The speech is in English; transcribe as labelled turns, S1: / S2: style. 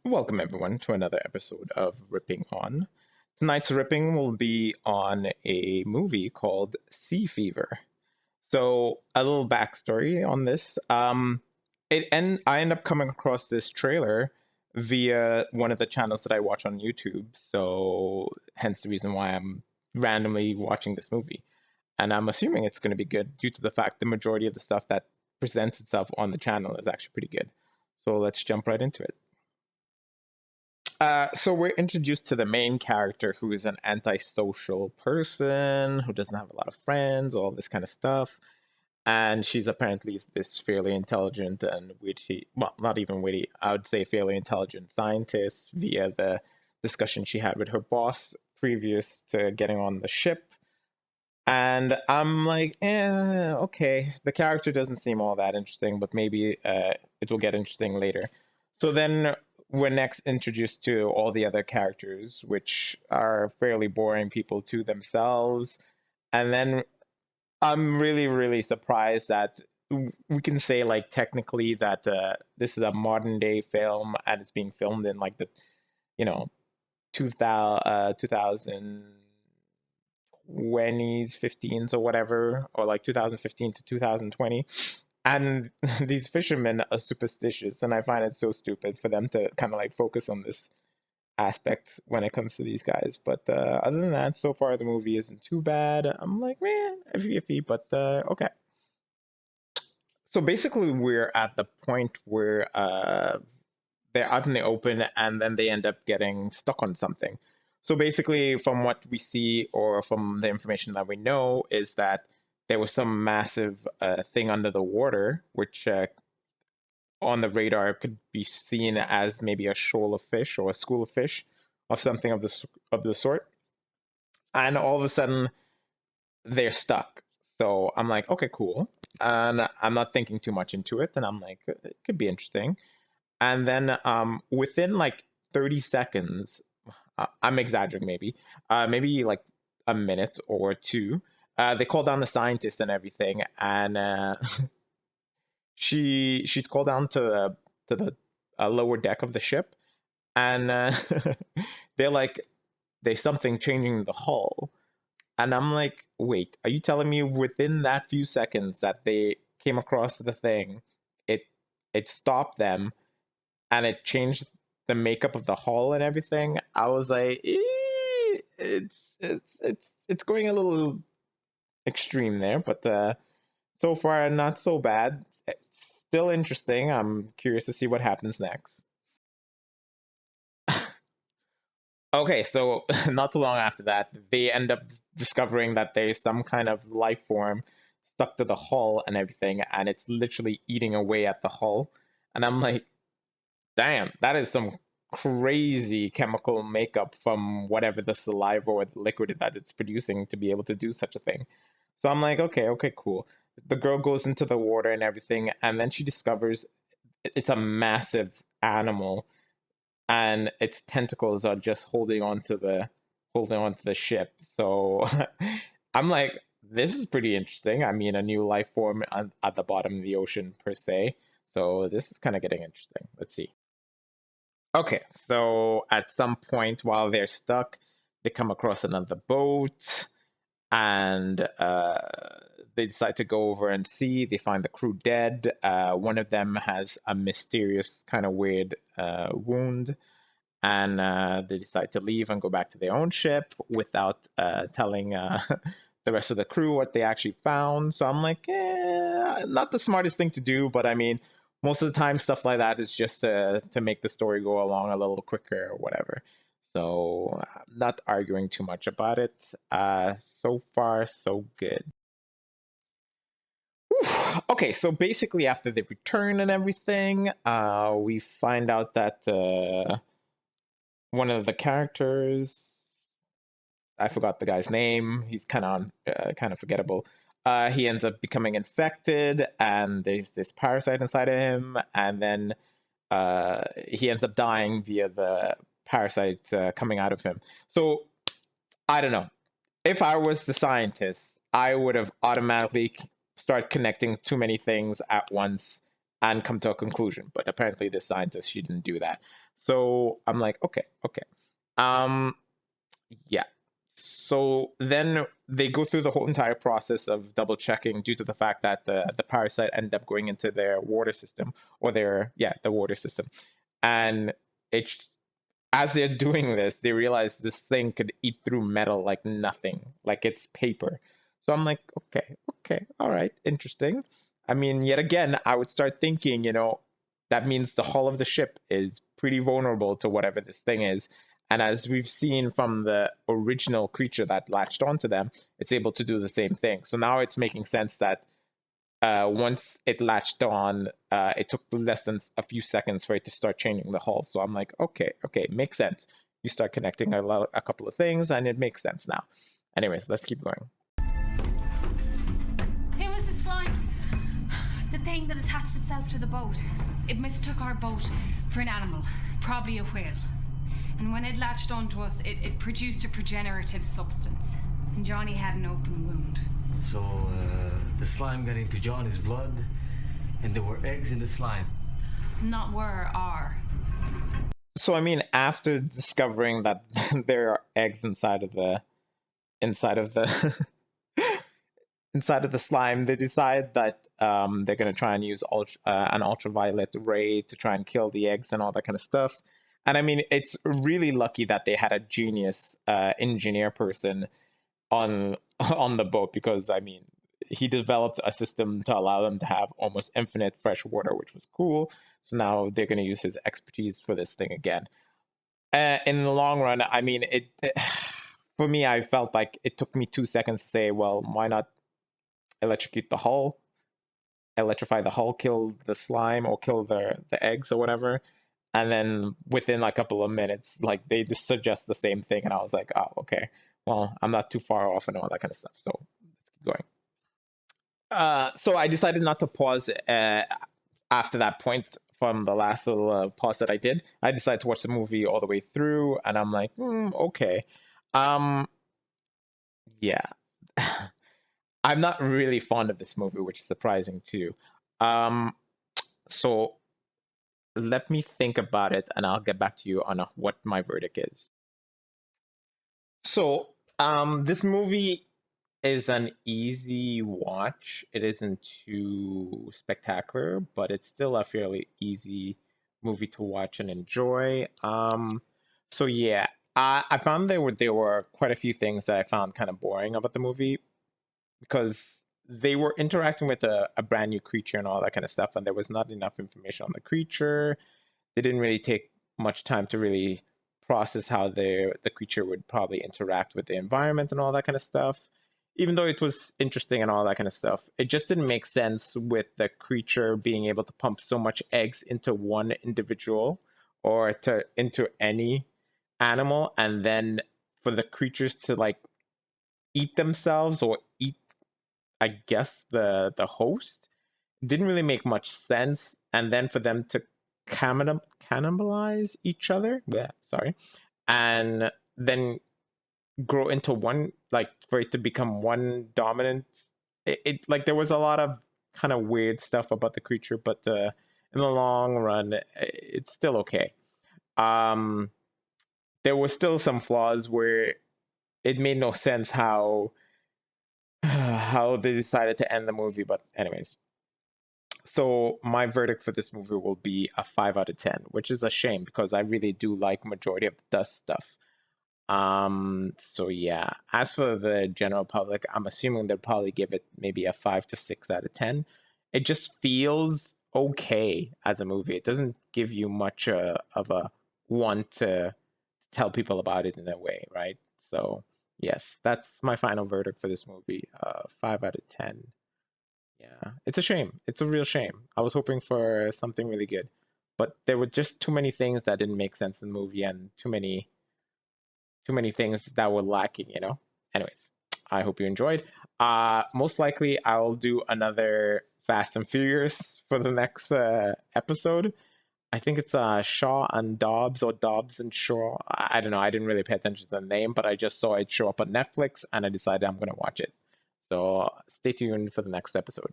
S1: Welcome, everyone, to another episode of Ripping On. Tonight's ripping will be on a movie called Sea Fever. So, a little backstory on this. I end up coming across this trailer via one of the channels that I watch on YouTube. So, hence the reason why I'm randomly watching this movie. And I'm assuming it's going to be good due to the fact the majority of the stuff that presents itself on the channel is actually pretty good. So, let's jump right into it. So we're introduced to the main character who is an antisocial person who doesn't have a lot of friends, all this kind of stuff. And she's apparently this fairly intelligent and witty, well, not even witty, I would say fairly intelligent scientist via the discussion she had with her boss previous to getting on the ship. And I'm like, okay. The character doesn't seem all that interesting, but maybe it will get interesting later. So then we're next introduced to all the other characters, which are fairly boring people to themselves. And then I'm really, really surprised that we can say, like, technically that this is a modern day film and it's being filmed in, like, the, you know, 2020s, 15s, or whatever, or like 2015 to 2020. And these fishermen are superstitious, and I find it so stupid for them to kind of like focus on this aspect when it comes to these guys. But other than that, so far the movie isn't too bad. I'm like, man, iffy, iffy, but okay. So basically, we're at the point where they're out in the open and then they end up getting stuck on something. So basically, from what we see or from the information that we know, is that there was some massive thing under the water, which on the radar could be seen as maybe a shoal of fish or a school of fish of something of the sort. And all of a sudden, they're stuck. So I'm like, okay, cool. And I'm not thinking too much into it. And I'm like, it could be interesting. And then within like 30 seconds, I'm exaggerating maybe like a minute or two, they call down the scientist and everything, and she's called down to the lower deck of the ship, and they're like, there's something changing the hull, and I'm like, wait, are you telling me within that few seconds that they came across the thing, it it stopped them and it changed the makeup of the hull and everything? I was like, it's going a little extreme there, but so far not so bad. It's still interesting. I'm curious to see what happens next. Okay, so not too long after that, they end up discovering that there's some kind of life form stuck to the hull and everything, and it's literally eating away at the hull. And I'm like, damn, that is some crazy chemical makeup from whatever the saliva or the liquid that it's producing to be able to do such a thing. So I'm like, okay, okay, cool. The girl goes into the water and everything, and then she discovers it's a massive animal, and its tentacles are just holding on to the ship. So I'm like, this is pretty interesting. I mean, a new life form at the bottom of the ocean per se. So this is kind of getting interesting. Let's see. Okay, so at some point while they're stuck, they come across another boat and they decide to go over and see. They find the crew dead. One of them has a mysterious kind of weird wound, and they decide to leave and go back to their own ship without telling the rest of the crew what they actually found. So I'm like, not the smartest thing to do, but I mean, most of the time, stuff like that is just to make the story go along a little quicker or whatever. So I'm not arguing too much about it. So far, so good. Whew. Okay, so basically, after they return and everything, we find out that one of the characters, I forgot the guy's name. He's kind of forgettable. He ends up becoming infected, and there's this parasite inside of him, and then he ends up dying via the parasite coming out of him. So I don't know. If I was the scientist, I would have automatically start connecting too many things at once and come to a conclusion. But apparently, the scientist, she didn't do that. So I'm like, okay, okay. Um, yeah. So then they go through the whole entire process of double checking due to the fact that the parasite ended up going into their water system or the water system. And it as they're doing this, they realize this thing could eat through metal like nothing, like it's paper. So I'm like, okay, okay, all right, interesting. I mean, yet again, I would start thinking, that means the hull of the ship is pretty vulnerable to whatever this thing is. And as we've seen from the original creature that latched onto them, it's able to do the same thing. So now it's making sense that once it latched on, it took less than a few seconds for it to start changing the hull. So I'm like, okay, okay, makes sense. You start connecting a couple of things, and it makes sense now. Anyways, let's keep going.
S2: It was the slime. The thing that attached itself to the boat. It mistook our boat for an animal, probably a whale. And when it latched onto us, it produced a regenerative substance. And Johnny had an open wound.
S3: So, the slime got into Johnny's blood, and there were eggs in the slime.
S2: Not were, are.
S1: So I mean, after discovering that there are eggs inside of the inside of the inside of the slime, they decide that they're gonna try and use an ultraviolet ray to try and kill the eggs and all that kind of stuff. And I mean, it's really lucky that they had a genius engineer person on the boat, because I mean, he developed a system to allow them to have almost infinite fresh water, which was cool. So now they're going to use his expertise for this thing again. In the long run, I mean, for me, I felt like it took me 2 seconds to say, well, why not electrocute the hull, electrify the hull, kill the slime, or kill the eggs or whatever. And then within like a couple of minutes, like they just suggest the same thing, and I was like, oh, okay, well, I'm not too far off and all that kind of stuff. So let's keep going. So I decided not to pause after that point from the last little pause that I did. I decided to watch the movie all the way through, and I'm like, okay, um, yeah. I'm not really fond of this movie, which is surprising too. Um, so let me think about it, and I'll get back to you on what my verdict is. So, this movie is an easy watch. It isn't too spectacular, but it's still a fairly easy movie to watch and enjoy. So yeah, I found there were quite a few things that I found kind of boring about the movie, because they were interacting with a brand new creature and all that kind of stuff, and there was not enough information on the creature. They didn't really take much time to really process how the creature would probably interact with the environment and all that kind of stuff. Even though it was interesting and all that kind of stuff, it just didn't make sense with the creature being able to pump so much eggs into one individual or to into any animal, and then for the creatures to like eat themselves or eat, I guess, the host. Didn't really make much sense. And then for them to cannibalize each other, yeah, sorry, and then grow into one, like for it to become one dominant. It like there was a lot of kind of weird stuff about the creature, but in the long run, it's still okay. Um, there was still some flaws where it made no sense how how they decided to end the movie. But anyways, so my verdict for this movie will be a 5 out of 10, which is a shame because I really do like majority of the dust stuff. So yeah. As for the general public, I'm assuming they'll probably give it maybe a 5 to 6 out of 10. It just feels okay as a movie. It doesn't give you much of a want to tell people about it in a way, right? So yes, that's my final verdict for this movie. 5 out of 10. Yeah, it's a shame. It's a real shame. I was hoping for something really good, but there were just too many things that didn't make sense in the movie, and too many things that were lacking. Anyways, I hope you enjoyed. Most likely I'll do another Fast and Furious for the next episode. I think it's Shaw and Dobbs, or Dobbs and Shaw. I don't know. I didn't really pay attention to the name, but I just saw it show up on Netflix and I decided I'm going to watch it. So stay tuned for the next episode.